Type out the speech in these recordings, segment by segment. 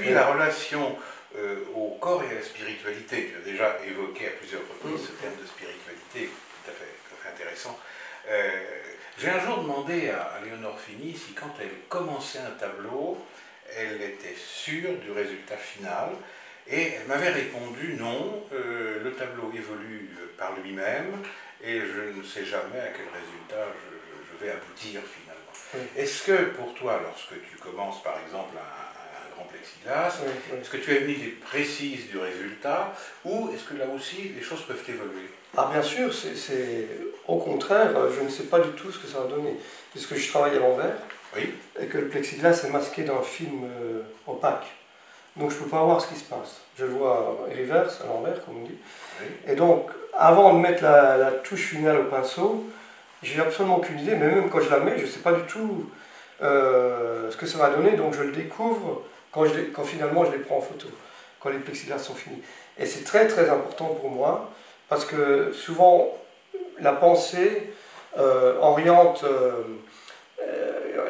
puis la relation au corps et à la spiritualité. Tu as déjà évoqué à plusieurs reprises ce terme de spiritualité, tout à fait intéressant. J'ai un jour demandé à Léonore Fini si quand elle commençait un tableau, elle était sûre du résultat final, et elle m'avait répondu non, le tableau évolue par lui-même, et je ne sais jamais à quel résultat je vais aboutir finalement. Oui. Est-ce que pour toi, lorsque tu commences par exemple un grand plexiglas, est-ce que tu as une idée précise du résultat, ou est-ce que là aussi les choses peuvent évoluer? Ah bien sûr, au contraire, je ne sais pas du tout ce que ça va donner, puisque je travaille à l'envers, Oui. et que le plexiglas est masqué d'un film opaque. Donc je ne peux pas voir ce qui se passe. Je le vois reverse, à l'envers, comme on dit. Oui. Et donc, avant de mettre la touche finale au pinceau, j'ai absolument aucune idée, mais même quand je la mets, je ne sais pas du tout ce que ça va donner, donc je le découvre quand finalement je les prends en photo, quand les plexiglas sont finis. Et c'est très très important pour moi, parce que souvent, la pensée oriente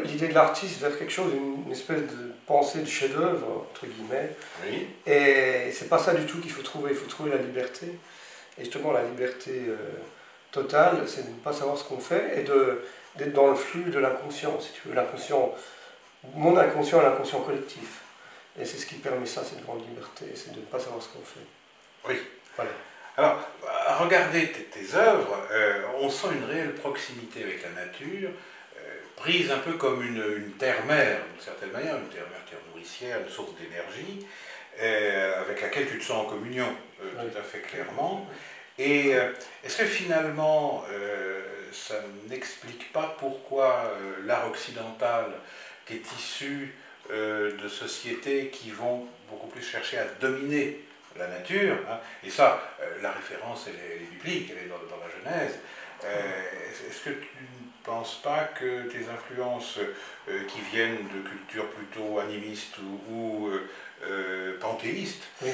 l'idée de l'artiste vers quelque chose, une espèce de pensée de chef-d'œuvre, entre guillemets. Oui. Et c'est pas ça du tout qu'il faut trouver. Il faut trouver la liberté. Et justement, la liberté totale, c'est de ne pas savoir ce qu'on fait et d'être dans le flux de l'inconscient, si tu veux. Mon inconscient et l'inconscient collectif. Et c'est ce qui permet ça, cette grande liberté, c'est de ne pas savoir ce qu'on fait. Oui. Voilà. Alors, à regarder tes œuvres, on sent une réelle proximité avec la nature, prise un peu comme une terre-mère, d'une certaine manière, une terre-mère, terre nourricière, une source d'énergie, avec laquelle tu te sens en communion, Oui. tout à fait clairement. Et est-ce que finalement, ça n'explique pas pourquoi l'art occidental, qui est issu de sociétés qui vont beaucoup plus chercher à dominer la nature, hein, et ça, la référence, elle est biblique, elle est dans la Genèse. Est-ce que tu ne penses pas que tes influences qui viennent de cultures plutôt animistes ou panthéistes, Oui.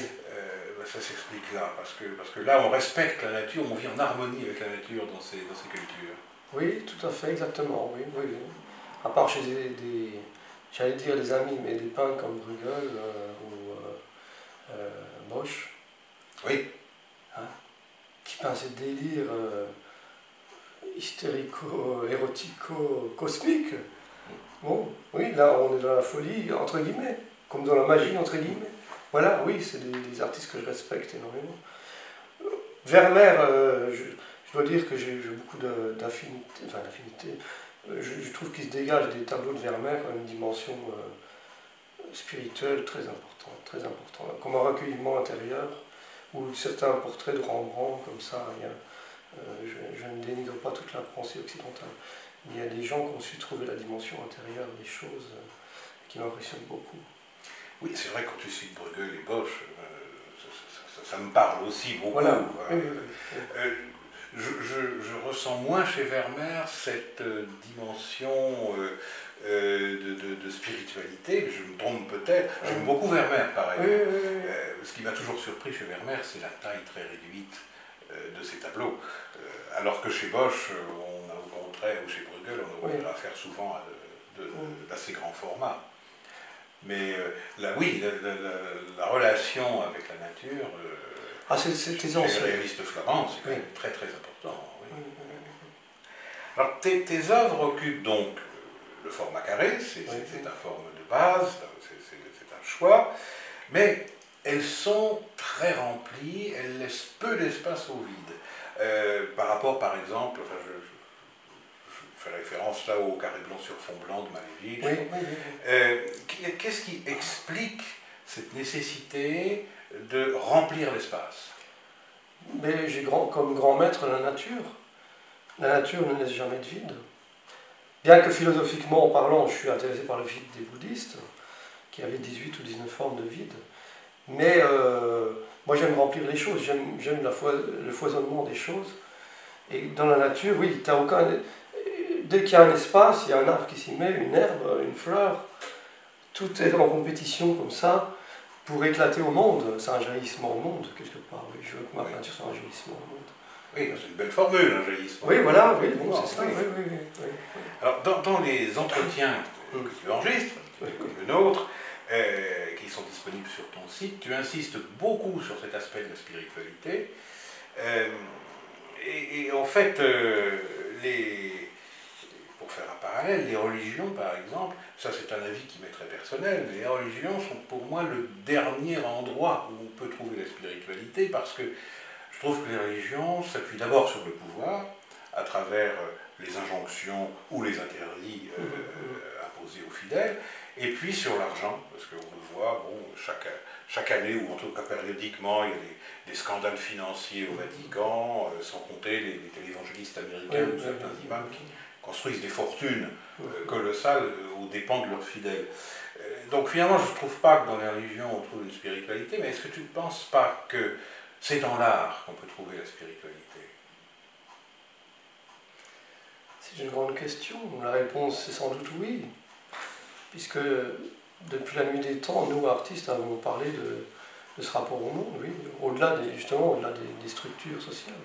ça s'explique là, parce que là on respecte la nature, on vit en harmonie avec la nature dans ces cultures. Oui, tout à fait, exactement, oui, oui, oui. À part chez j'allais dire des amis, mais des peintres comme Bruegel ou Bosch, Oui. hein, qui peint ces délires hystérico-érotico-cosmiques. Bon, oui, là on est dans la folie, entre guillemets, comme dans la magie, entre guillemets. Voilà, oui, c'est des artistes que je respecte énormément. Vermeer, je dois dire que j'ai beaucoup d'affinité, enfin d'affinité. Je trouve qu'il se dégage des tableaux de Vermeer comme une dimension spirituelle très importante, comme un recueillement intérieur, ou certains portraits de Rembrandt, comme ça. Je ne dénigre pas toute la pensée occidentale. Il y a des gens qui ont su trouver la dimension intérieure des choses qui m'impressionnent beaucoup. Oui, c'est vrai, quand tu cites Bruegel et Bosch, ça me parle aussi beaucoup. Voilà. Oui. Je ressens moins chez Vermeer cette dimension de spiritualité, je me trompe peut-être. J'aime beaucoup Vermeer, par exemple. Ce qui m'a toujours surpris chez Vermeer, c'est la taille très réduite de ses tableaux. Alors que chez Bosch, on a au contraire, ou chez Bruegel, on a affaire souvent à d'assez grands formats. Mais la relation avec la nature, c'est chez les réalistes flamands, c'est quand même très très important. Oui. Alors tes œuvres occupent donc le format carré, c'est ta forme de base, c'est un choix, mais elles sont très remplies, elles laissent peu d'espace au vide. Par rapport par exemple, enfin, je fais référence là au carré blanc sur fond blanc de Malevich. Qu'est-ce qui explique cette nécessité de remplir l'espace? Mais j'ai comme grand maître la nature. La nature ne laisse jamais de vide. Bien que philosophiquement parlant, je suis intéressé par le vide des bouddhistes, qui avaient 18 ou 19 formes de vide. Mais moi j'aime remplir les choses, j'aime le foisonnement des choses. Et dans la nature, oui, t'as aucun... Dès qu'il y a un espace, il y a un arbre qui s'y met, une herbe, une fleur, tout est en compétition comme ça pour éclater au monde. C'est un jaillissement au monde, quelque part. Oui, je veux que ma peinture soit un jaillissement au monde. Oui, c'est une belle formule, un jaillissement. Oui, voilà, oui, bon, c'est ça. Oui. Alors, dans les entretiens que tu enregistres, comme le nôtre, qui sont disponibles sur ton site. Tu insistes beaucoup sur cet aspect de la spiritualité. Et en fait, pour faire un parallèle, les religions, par exemple, ça c'est un avis qui m'est très personnel, mais les religions sont pour moi le dernier endroit où on peut trouver la spiritualité, parce que je trouve que les religions s'appuient d'abord sur le pouvoir, à travers les injonctions ou les interdits imposés aux fidèles, et puis sur l'argent, parce qu'on le voit, bon, chaque année, ou en tout cas périodiquement, il y a des scandales financiers au Vatican, sans compter les télévangélistes américains ou certains imams qui construisent des fortunes colossales aux dépens de leurs fidèles. Donc finalement, je ne trouve pas que dans les religions on trouve une spiritualité, mais est-ce que tu ne penses pas que c'est dans l'art qu'on peut trouver la spiritualité? C'est une grande question. La réponse est sans doute oui, puisque depuis la nuit des temps, nous, artistes, avons parlé de ce rapport au monde, oui, au-delà des structures sociales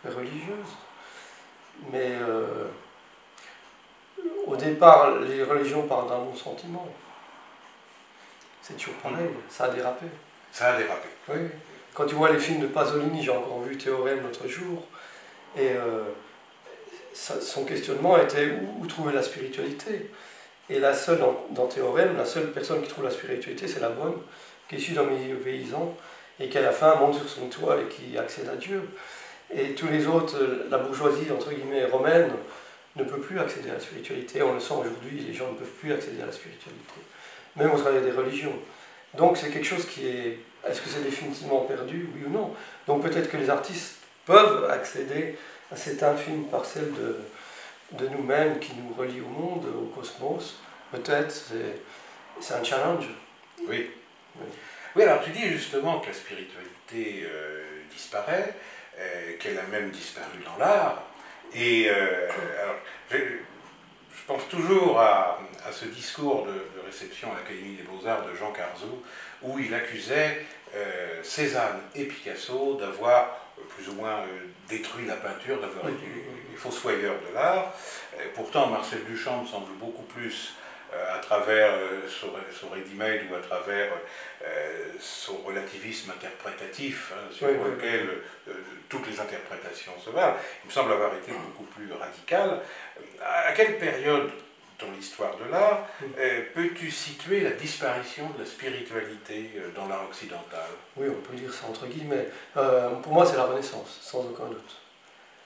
et religieuses. Mais au départ, les religions parlent d'un bon sentiment. C'est toujours pareil, ça a dérapé. Ça a dérapé. Oui. Quand tu vois les films de Pasolini, j'ai encore vu Théorème l'autre jour, et son questionnement était où trouver la spiritualité. Et la seule, dans Théorème, la seule personne qui trouve la spiritualité, c'est la bonne, qui est issue d'un milieu paysan, et qui à la fin monte sur son toit et qui accède à Dieu. Et tous les autres, la bourgeoisie, entre guillemets, romaine, ne peut plus accéder à la spiritualité. On le sent aujourd'hui, les gens ne peuvent plus accéder à la spiritualité, même au travers des religions. Donc c'est quelque chose qui est... Est-ce que c'est définitivement perdu, oui ou non? Donc peut-être que les artistes peuvent accéder à cette infime parcelle de nous-mêmes qui nous relie au monde, au cosmos. Peut-être, c'est un challenge. Oui. Oui, alors tu dis justement que la spiritualité disparaît, qu'elle a même disparu dans l'art. Et alors, je pense toujours à ce discours de réception à l'Académie des Beaux-Arts de Jean Carzou, où il accusait Cézanne et Picasso d'avoir plus ou moins détruit la peinture, d'avoir été les fossoyeurs de l'art. Pourtant, Marcel Duchamp semble beaucoup plus à travers son ready-made ou à travers son relativisme interprétatif, hein, sur lequel toutes les interprétations se valent, il me semble avoir été beaucoup plus radical. À quelle période dans l'histoire de l'art peux-tu situer la disparition de la spiritualité dans l'art occidental? Oui, on peut dire ça entre guillemets. Pour moi, c'est la Renaissance, sans aucun doute.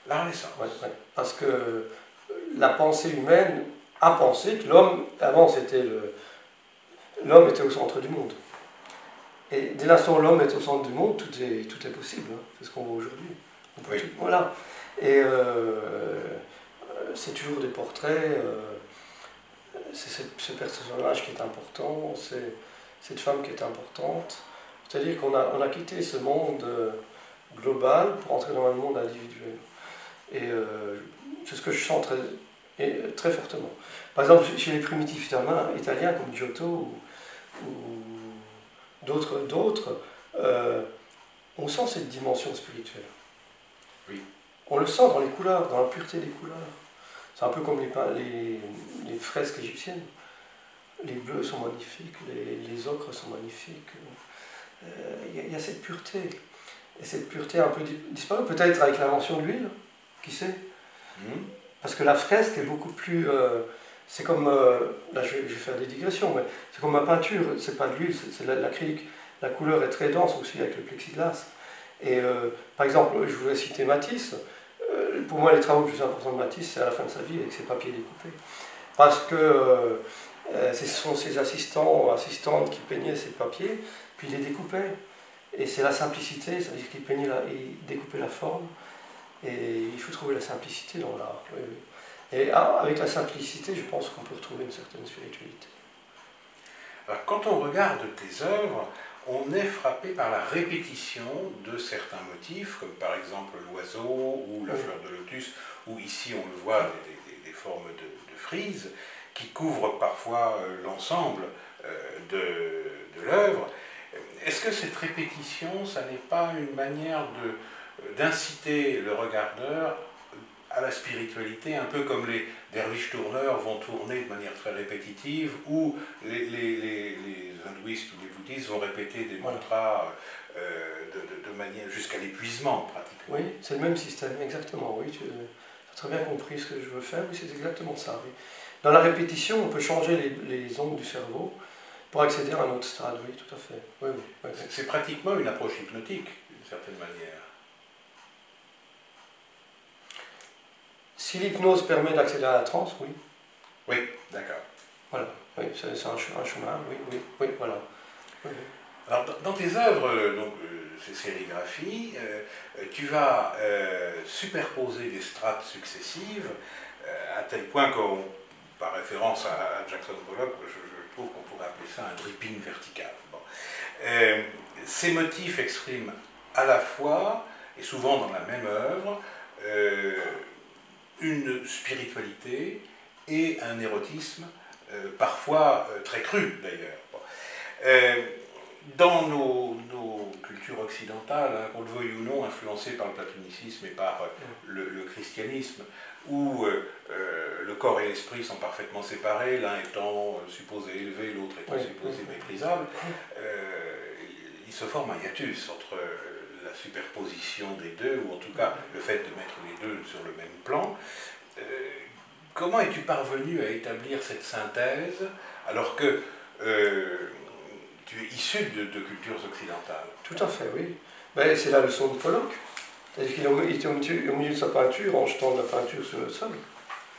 La Renaissance. Ouais. Parce que la pensée humaine a pensé que l'homme, avant l'homme était au centre du monde. Et dès l'instant où l'homme est au centre du monde, tout est possible. Hein. C'est ce qu'on voit aujourd'hui. Oui. Voilà. Et c'est toujours des portraits, c'est ce personnage qui est important, c'est cette femme qui est importante. C'est-à-dire qu'on a quitté ce monde global pour entrer dans un monde individuel. Et c'est ce que je sens très fortement. Par exemple, chez les primitifs italiens comme Giotto ou d'autres, on sent cette dimension spirituelle. Oui. On le sent dans les couleurs, dans la pureté des couleurs. C'est un peu comme les fresques égyptiennes. Les bleus sont magnifiques, les ocres sont magnifiques. Il y a cette pureté. Et cette pureté a un peu disparu, peut-être avec l'invention de l'huile, qui sait. Parce que la fresque est beaucoup plus... c'est comme... là, je vais faire des digressions, mais c'est comme ma peinture, c'est pas de l'huile, c'est l'acrylique. La couleur est très dense aussi avec le plexiglas. Et par exemple, je voulais citer Matisse. Pour moi, les travaux les plus importants de Matisse, c'est à la fin de sa vie, avec ses papiers découpés. Parce que ce sont ses assistantes qui peignaient ses papiers, puis il les découpait. Et c'est la simplicité, c'est-à-dire qu'il il découpait la forme. Et il faut trouver la simplicité dans l'art. Oui. Et avec la simplicité, je pense qu'on peut retrouver une certaine spiritualité. Alors, quand on regarde tes œuvres, on est frappé par la répétition de certains motifs, comme par exemple l'oiseau ou la fleur de lotus, ou ici on le voit des formes de frises, qui couvrent parfois l'ensemble de l'œuvre. Est-ce que cette répétition, ça n'est pas une manière d'inciter le regardeur à la spiritualité, un peu comme les derviches tourneurs vont tourner de manière très répétitive, ou les hindouistes ou les bouddhistes artistes vont répéter des mantras de manière jusqu'à l'épuisement, pratiquement. Oui, c'est le même système, exactement. Oui, tu as très bien compris ce que je veux faire. Oui, c'est exactement ça. Oui. Dans la répétition, on peut changer les ondes du cerveau pour accéder à un autre stade. Oui, tout à fait. Oui, oui, oui. C'est pratiquement une approche hypnotique, d'une certaine manière. Si l'hypnose permet d'accéder à la transe, oui. Oui, d'accord. Voilà, oui, c'est un chemin, oui, oui, oui, voilà. Oui, oui. Alors, dans tes œuvres, donc, ces sérigraphies, tu vas superposer des strates successives, à tel point qu'on, par référence à Jackson Pollock, je trouve qu'on pourrait appeler ça un dripping vertical. Bon. Ces motifs expriment à la fois, et souvent dans la même œuvre, une spiritualité et un érotisme, parfois très cru d'ailleurs. Bon. Dans nos cultures occidentales, hein, qu'on le veuille ou non, influencées par le platonicisme et par le christianisme, où le corps et l'esprit sont parfaitement séparés, l'un étant supposé élevé, l'autre étant supposé méprisable, il se forme un hiatus entre la superposition des deux, ou en tout cas le fait de mettre les deux sur le même plan. Comment es-tu parvenu à établir cette synthèse alors que tu es issu de cultures occidentales? Tout à fait, oui. Ben, c'est la leçon de Pollock. C'est-à-dire qu'il était au milieu de sa peinture en jetant de la peinture sur le sol.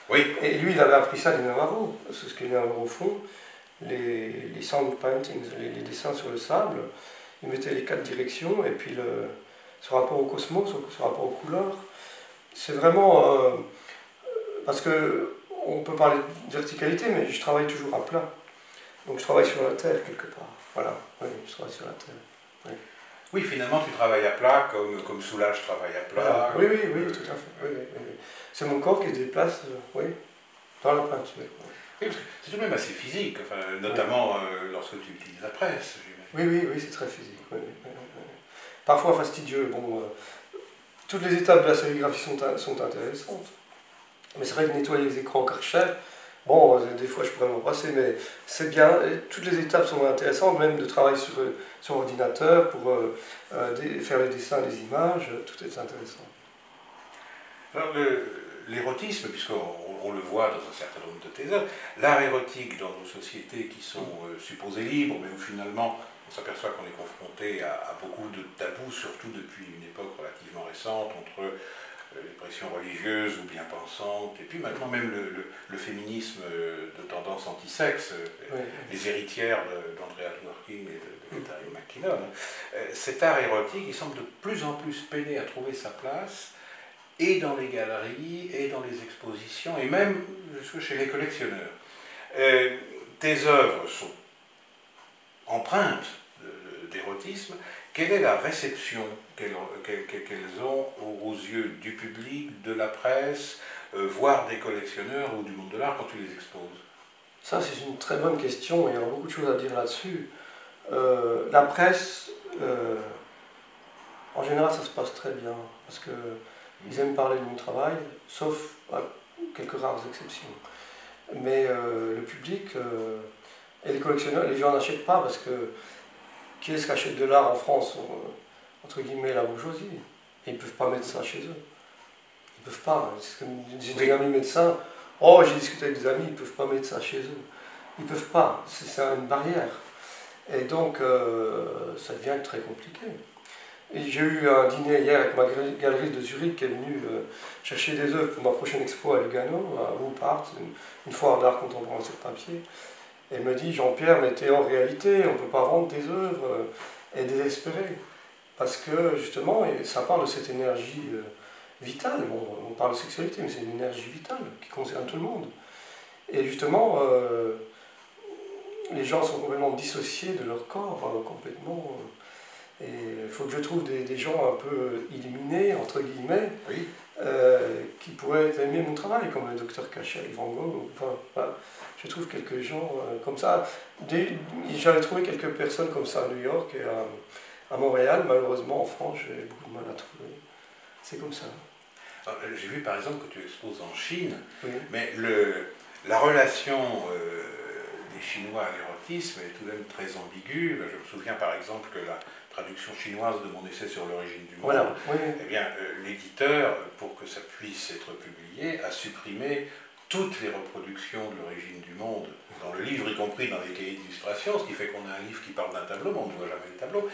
Oui. Et lui, il avait appris ça des Navarros. C'est ce que les Navarros font. Les sand paintings, les dessins sur le sable, ils mettaient les 4 directions et puis ce rapport au cosmos, ce rapport aux couleurs. C'est vraiment... parce que on peut parler de verticalité, mais je travaille toujours à plat. Donc je travaille sur la terre quelque part. Voilà, oui, je travaille sur la terre. Oui, oui, finalement tu travailles à plat comme Soulages travaille à plat. Voilà. Oui, tout à fait. Oui, oui, oui. C'est mon corps qui se déplace oui, dans la peinture. Oui, parce que c'est tout de même assez physique, enfin, notamment lorsque tu utilises la presse. Oui, c'est très physique. Oui. Parfois fastidieux. Bon, toutes les étapes de la sérigraphie sont intéressantes. Mais c'est vrai que nettoyer les écrans Karcher, bon, des fois je pourrais m'en passer, mais c'est bien. Et toutes les étapes sont intéressantes, même de travailler sur ordinateur pour faire les dessins, les images, tout est intéressant. Alors, l'érotisme, puisqu'on le voit dans un certain nombre de tes œuvres, l'art érotique dans nos sociétés qui sont supposées libres, mais où finalement on s'aperçoit qu'on est confronté à beaucoup de tabous, surtout depuis une époque relativement récente, entre les pressions religieuses ou bien pensantes, et puis maintenant même le féminisme de tendance anti-sexe, les héritières d'Andrea Dworkin et de Katharine McKinnon. Cet art érotique, il semble de plus en plus peiner à trouver sa place, et dans les galeries, et dans les expositions, et même chez les collectionneurs. Tes œuvres sont empreintes d'érotisme. Quelle est la réception qu'elles ont aux yeux du public, de la presse, voire des collectionneurs ou du monde de l'art quand tu les exposes? Ça, c'est une très bonne question, il y a beaucoup de choses à dire là-dessus. La presse, en général, ça se passe très bien, parce qu'ils aiment parler de mon travail, sauf à quelques rares exceptions. Mais le public et les collectionneurs, les gens n'achètent pas parce que qui est-ce qui achète de l'art en France, entre guillemets, la bourgeoisie. Et ils ne peuvent pas mettre ça chez eux. Ils ne peuvent pas. J'ai des amis médecins, j'ai discuté avec des amis, ils ne peuvent pas mettre ça chez eux. Ils ne peuvent pas, c'est une barrière. Et donc, ça devient très compliqué. J'ai eu un dîner hier avec ma galeriste de Zurich qui est venue chercher des œuvres pour ma prochaine expo à Lugano, à Woopart, une foire d'art contemporain sur papier. Elle me dit, Jean-Pierre, mais t'es en réalité, on ne peut pas vendre tes œuvres. Elle est désespérée. Parce que justement, ça parle de cette énergie vitale. Bon, on parle de sexualité, mais c'est une énergie vitale qui concerne tout le monde. Et justement, les gens sont complètement dissociés de leur corps, complètement. Et il faut que je trouve des gens un peu illuminés, entre guillemets, oui. Qui pourraient aimer mon travail, comme le docteur Cachel, Van Gogh. Enfin, voilà. Je trouve quelques gens comme ça. J'avais trouvé quelques personnes comme ça à New York et à Montréal. Malheureusement, en France, j'ai beaucoup de mal à trouver. C'est comme ça. J'ai vu par exemple que tu exposes en Chine, oui. mais la relation des Chinois à l'érotisme l'antisémitisme est tout de même très ambigu. Je me souviens par exemple que la traduction chinoise de mon essai sur l'origine du monde, voilà, oui. eh bien, l'éditeur, pour que ça puisse être publié, a supprimé toutes les reproductions de l'origine du monde dans le livre, y compris dans les cahiers d'illustration, ce qui fait qu'on a un livre qui parle d'un tableau, mais on ne voit jamais le tableau.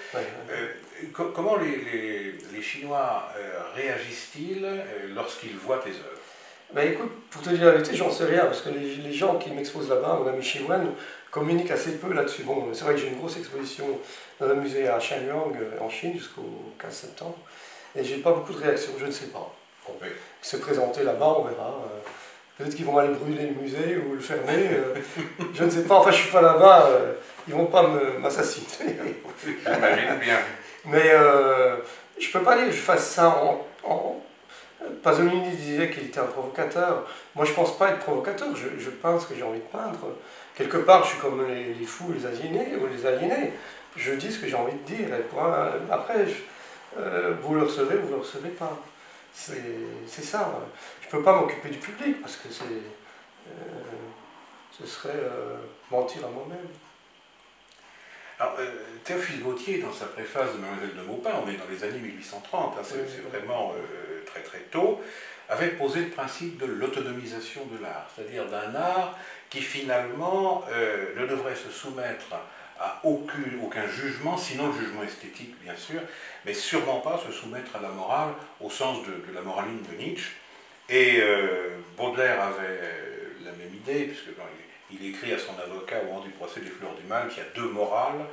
Comment les Chinois réagissent-ils lorsqu'ils voient tes œuvres? Ben écoute, pour te dire la vérité, j'en sais rien, parce que les gens qui m'exposent là-bas, mon ami Xiwen, communiquent assez peu là-dessus. Bon, c'est vrai que j'ai une grosse exposition dans un musée à Shenyang, en Chine, jusqu'au 15 septembre, et j'ai pas beaucoup de réactions, je ne sais pas. Bon, Oui. se présenter là-bas, on verra. Peut-être qu'ils vont aller brûler le musée ou le fermer, je ne sais pas, enfin je suis pas là-bas, ils vont pas m'assassiner. J'imagine bien. Mais je peux pas dire que je fasse ça Pasolini disait qu'il était un provocateur. Moi, je pense pas être provocateur. Je peins ce que j'ai envie de peindre. Quelque part, je suis comme les fous, les aliénés, ou les aliénés. Je dis ce que j'ai envie de dire. Et après, vous le recevez ou vous le recevez pas. C'est ça. Je peux pas m'occuper du public parce que ce serait mentir à moi-même. Alors, Théophile Gautier, dans sa préface de Mademoiselle de Maupin, on est dans les années 1830, hein, c'est vraiment très très tôt, avait posé le principe de l'autonomisation de l'art, c'est-à-dire d'un art qui finalement ne devrait se soumettre à aucun jugement, sinon le jugement esthétique bien sûr, mais sûrement pas se soumettre à la morale au sens de la moraline de Nietzsche. Et Baudelaire avait la même idée, puisque il écrit à son avocat au moment du procès des Fleurs du Mal qu'il y a deux morales,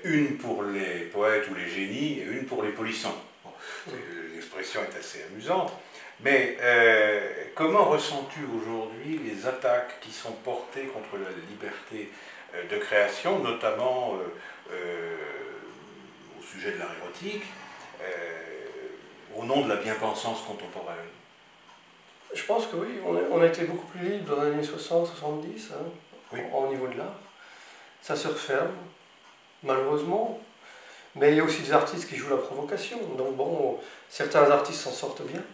une pour les poètes ou les génies et une pour les polissons. Bon, l'expression est assez amusante, mais comment ressens-tu aujourd'hui les attaques qui sont portées contre la liberté de création, notamment au sujet de l'art érotique, au nom de la bien-pensance contemporaine? Je pense que oui, on a été beaucoup plus libre dans les années 60, 70, hein, oui. Au niveau de l'art. Ça se referme, malheureusement. Mais il y a aussi des artistes qui jouent la provocation. Donc bon, certains artistes s'en sortent bien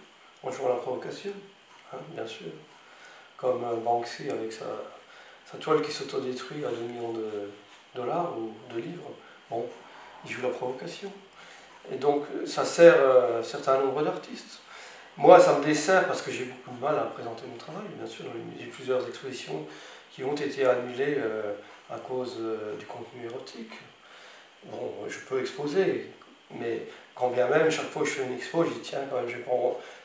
en jouant la provocation, hein, bien sûr. Comme Banksy avec sa toile qui s'autodétruit à 2 millions de dollars ou de livres. Bon, il joue la provocation. Et donc ça sert un certain nombre d'artistes. Moi, ça me dessert parce que j'ai beaucoup de mal à présenter mon travail, bien sûr. J'ai plusieurs expositions qui ont été annulées à cause du contenu érotique. Bon, je peux exposer, mais quand bien même, chaque fois que je fais une expo, je dis tiens, quand même, je vais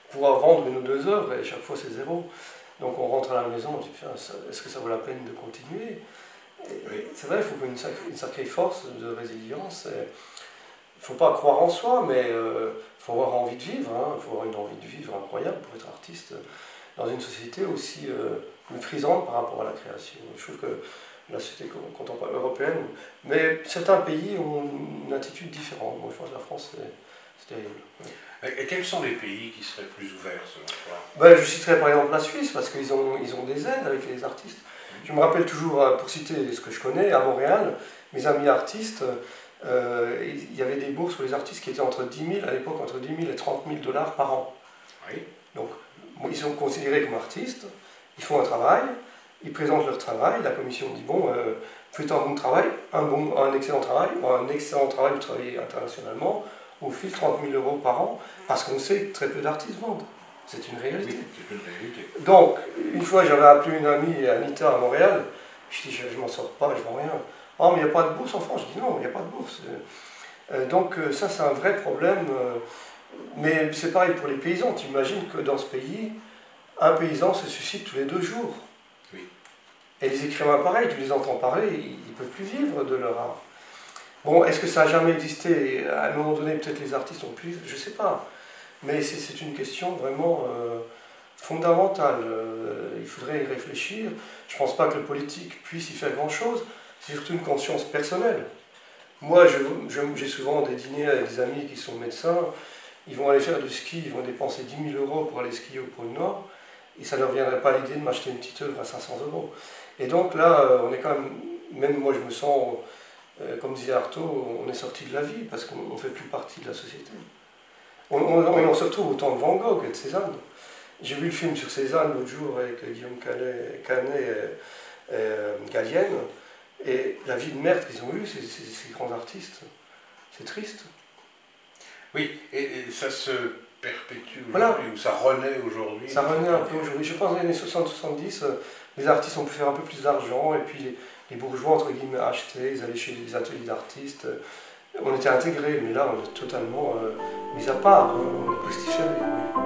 pouvoir vendre 1 ou 2 œuvres, et chaque fois c'est 0. Donc on rentre à la maison, on dit est-ce que ça vaut la peine de continuer? C'est vrai, il faut une sacrée force de résilience. Il ne faut pas croire en soi, mais il faut avoir envie de vivre. Il faut avoir une envie de vivre incroyable pour être artiste dans une société aussi méprisante par rapport à la création. Je trouve que la société contemporaine européenne, mais certains pays ont une attitude différente. Moi, je pense que la France, c'est terrible. Et quels sont les pays qui seraient plus ouverts selon toi? Ben, je citerai par exemple la Suisse, parce qu'ils ont des aides avec les artistes. Je me rappelle toujours, pour citer ce que je connais, à Montréal, mes amis artistes, il y avait des bourses pour les artistes qui étaient entre 10 000, à l'époque, entre 10 000 et 30 000 dollars par an. Oui. Donc, ils sont considérés comme artistes, ils font un travail, ils présentent leur travail, la commission dit bon, faites un bon travail, un excellent travail, ou un excellent travail, vous travaillez internationalement, on file 30 000 euros par an, parce qu'on sait que très peu d'artistes vendent. C'est une réalité. Oui, c'est une réalité. Donc, une fois, j'avais appelé une amie, Anita, à Montréal, je dis je m'en sors pas, je vends rien. Oh, mais il n'y a pas de bourse en France. Je dis non, il n'y a pas de bourse. Donc ça, c'est un vrai problème. Mais c'est pareil pour les paysans. Tu imagines que dans ce pays, un paysan se suicide tous les 2 jours. Oui. Et les écrivains, pareil, tu les entends parler, ils ne peuvent plus vivre de leur art. Bon, est-ce que ça n'a jamais existé? À un moment donné, peut-être les artistes ont pu, je ne sais pas. Mais c'est une question vraiment fondamentale. Il faudrait y réfléchir. Je ne pense pas que le politique puisse y faire grand-chose. C'est surtout une conscience personnelle. Moi, j'ai souvent des dîners avec des amis qui sont médecins. Ils vont aller faire du ski, ils vont dépenser 10 000 euros pour aller skier au pôle Nord. Et ça ne leur viendrait pas l'idée de m'acheter une petite œuvre à 500 euros. Et donc là, on est quand même moi je me sens, comme disait Artaud, on est sorti de la vie parce qu'on ne fait plus partie de la société. On se retrouve au temps de Van Gogh et de Cézanne. J'ai vu le film sur Cézanne l'autre jour avec Guillaume Canet et Gallienne. Et la vie de merde qu'ils ont eue, ces grands artistes, c'est triste. Oui, et ça se perpétue aujourd'hui, voilà. ou ça renaît aujourd'hui. Ça renaît un peu aujourd'hui. Je pense que dans les années 60-70, les artistes ont pu faire un peu plus d'argent, et puis les bourgeois, entre guillemets, achetaient, ils allaient chez les ateliers d'artistes. On était intégrés, mais là, on est totalement mis à part, hein, on est pestiférés.